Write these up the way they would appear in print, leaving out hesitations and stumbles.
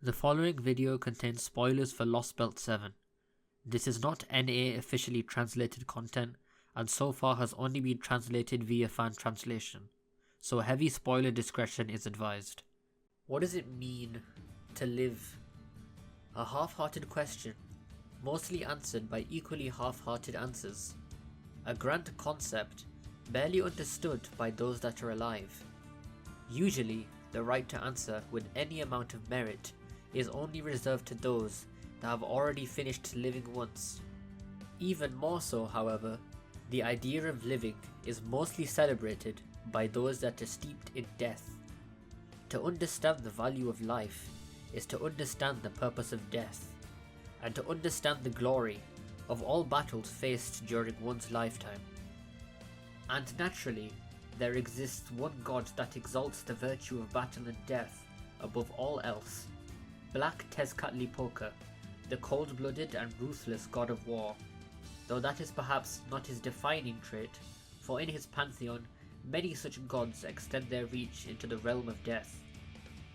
The following video contains spoilers for Lost Belt 7. This is not NA officially translated content and so far has only been translated via fan translation, so heavy spoiler discretion is advised. What does it mean to live? A half-hearted question, mostly answered by equally half-hearted answers. A grand concept, barely understood by those that are alive. Usually, the right to answer with any amount of merit is only reserved to those that have already finished living once. Even more so, however, the idea of living is mostly celebrated by those that are steeped in death. To understand the value of life is to understand the purpose of death, and to understand the glory of all battles faced during one's lifetime. And naturally, there exists one god that exalts the virtue of battle and death above all else. Black Tezcatlipoca, the cold-blooded and ruthless god of war, though that is perhaps not his defining trait, for in his pantheon many such gods extend their reach into the realm of death.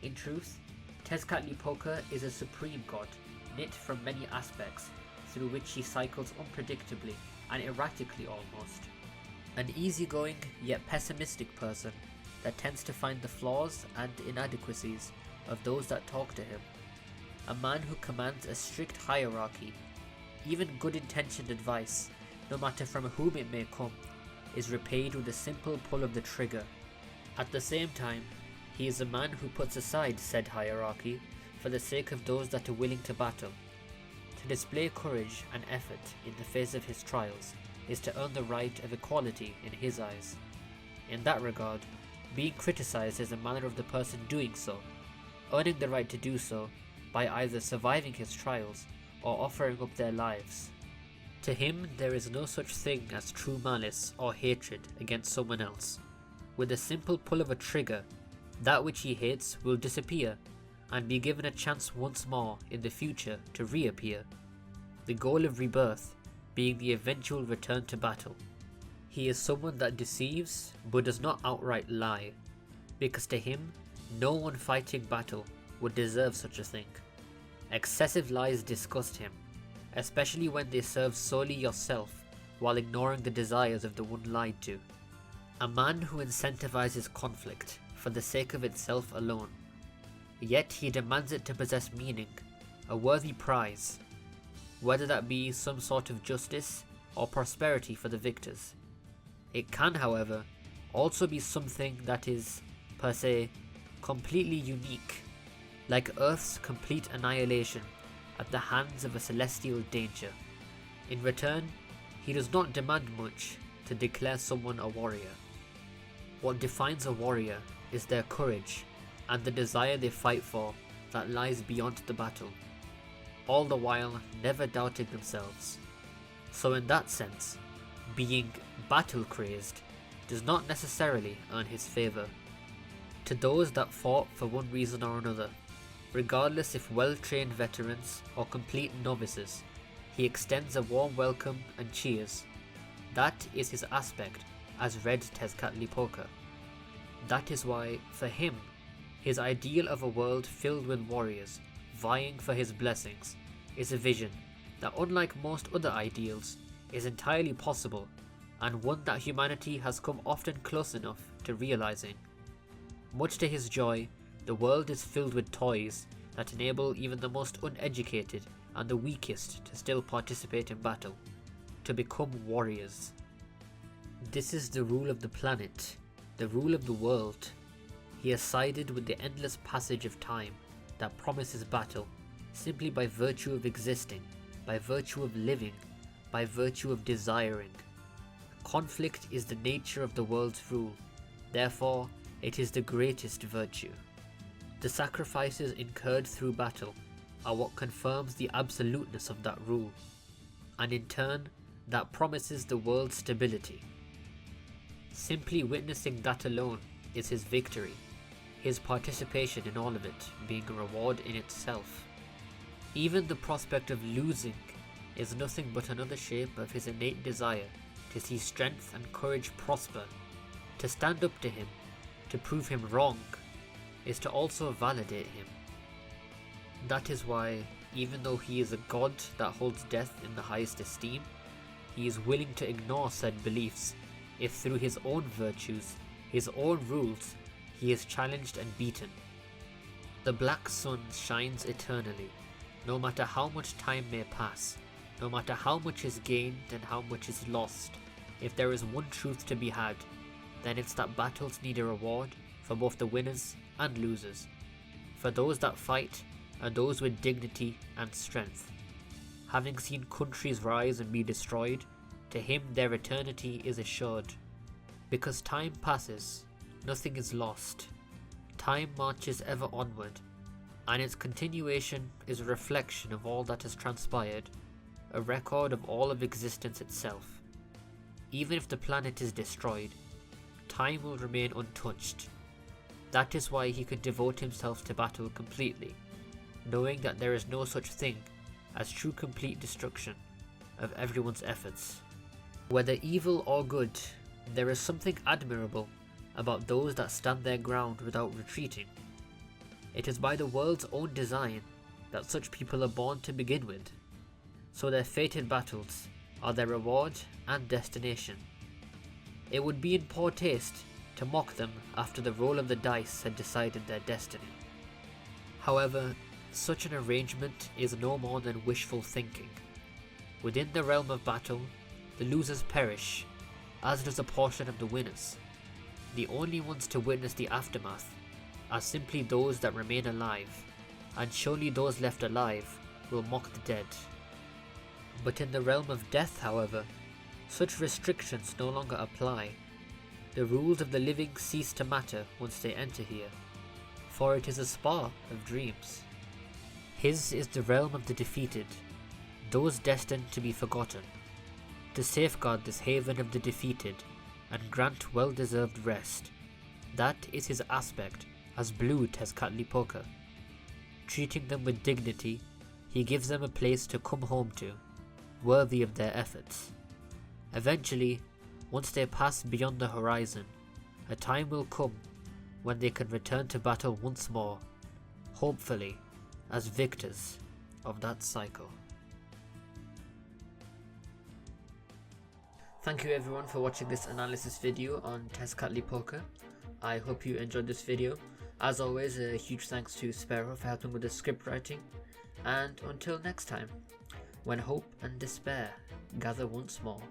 In truth, Tezcatlipoca is a supreme god, knit from many aspects, through which he cycles unpredictably and erratically almost. An easygoing yet pessimistic person that tends to find the flaws and inadequacies of those that talk to him. A man who commands a strict hierarchy. Even good-intentioned advice, no matter from whom it may come, is repaid with a simple pull of the trigger. At the same time, he is a man who puts aside said hierarchy for the sake of those that are willing to battle. To display courage and effort in the face of his trials is to earn the right of equality in his eyes. In that regard, being criticized is a manner of the person doing so, earning the right to do so by either surviving his trials or offering up their lives. To him, there is no such thing as true malice or hatred against someone else. With a simple pull of a trigger, that which he hates will disappear and be given a chance once more in the future to reappear. The goal of rebirth being the eventual return to battle. He is someone that deceives but does not outright lie, because to him, no one fighting battle would deserve such a thing. Excessive lies disgust him, especially when they serve solely yourself while ignoring the desires of the one lied to. A man who incentivizes conflict for the sake of itself alone, yet he demands it to possess meaning, a worthy prize, whether that be some sort of justice or prosperity for the victors. It can, however, also be something that is, per se, completely unique, like Earth's complete annihilation at the hands of a celestial danger. In return, he does not demand much to declare someone a warrior. What defines a warrior is their courage and the desire they fight for that lies beyond the battle, all the while never doubting themselves. So in that sense, being battle-crazed does not necessarily earn his favour. To those that fought for one reason or another, regardless if well-trained veterans or complete novices, he extends a warm welcome and cheers. That is his aspect as Red Tezcatlipoca. That is why, for him, his ideal of a world filled with warriors vying for his blessings is a vision that, unlike most other ideals, is entirely possible and one that humanity has come often close enough to realizing. Much to his joy, the world is filled with toys that enable even the most uneducated and the weakest to still participate in battle, to become warriors. This is the rule of the planet, the rule of the world. He has sided with the endless passage of time that promises battle simply by virtue of existing, by virtue of living, by virtue of desiring. Conflict is the nature of the world's rule, therefore it is the greatest virtue. The sacrifices incurred through battle are what confirms the absoluteness of that rule, and in turn, that promises the world stability. Simply witnessing that alone is his victory, his participation in all of it being a reward in itself. Even the prospect of losing is nothing but another shape of his innate desire to see strength and courage prosper, to stand up to him, to prove him wrong, is to also validate him. That is why, even though he is a god that holds death in the highest esteem, he is willing to ignore said beliefs if through his own virtues, his own rules, he is challenged and beaten. The black sun shines eternally, no matter how much time may pass, no matter how much is gained and how much is lost. If there is one truth to be had, then it's that battles need a reward for both the winners and losers, for those that fight and those with dignity and strength. Having seen countries rise and be destroyed, to him their eternity is assured. Because time passes, nothing is lost. Time marches ever onward, and its continuation is a reflection of all that has transpired, a record of all of existence itself. Even if the planet is destroyed, time will remain untouched. That is why he could devote himself to battle completely, knowing that there is no such thing as true complete destruction of everyone's efforts. Whether evil or good, there is something admirable about those that stand their ground without retreating. It is by the world's own design that such people are born to begin with, so their fated battles are their reward and destination. It would be in poor taste to mock them after the roll of the dice had decided their destiny. However, such an arrangement is no more than wishful thinking. Within the realm of battle, the losers perish, as does a portion of the winners. The only ones to witness the aftermath are simply those that remain alive, and surely those left alive will mock the dead. But in the realm of death, however, such restrictions no longer apply. The rules of the living cease to matter once they enter here, for it is a spa of dreams. His is the realm of the defeated, those destined to be forgotten. To safeguard this haven of the defeated and grant well-deserved rest, that is his aspect as Blue Tezcatlipoca. Treating them with dignity, he gives them a place to come home to, worthy of their efforts. Eventually, once they pass beyond the horizon, a time will come when they can return to battle once more, hopefully as victors of that cycle. Thank you everyone for watching this analysis video on Tezcatlipoca. I hope you enjoyed this video. As always, a huge thanks to Sparrow for helping with the script writing, and until next time, when hope and despair gather once more.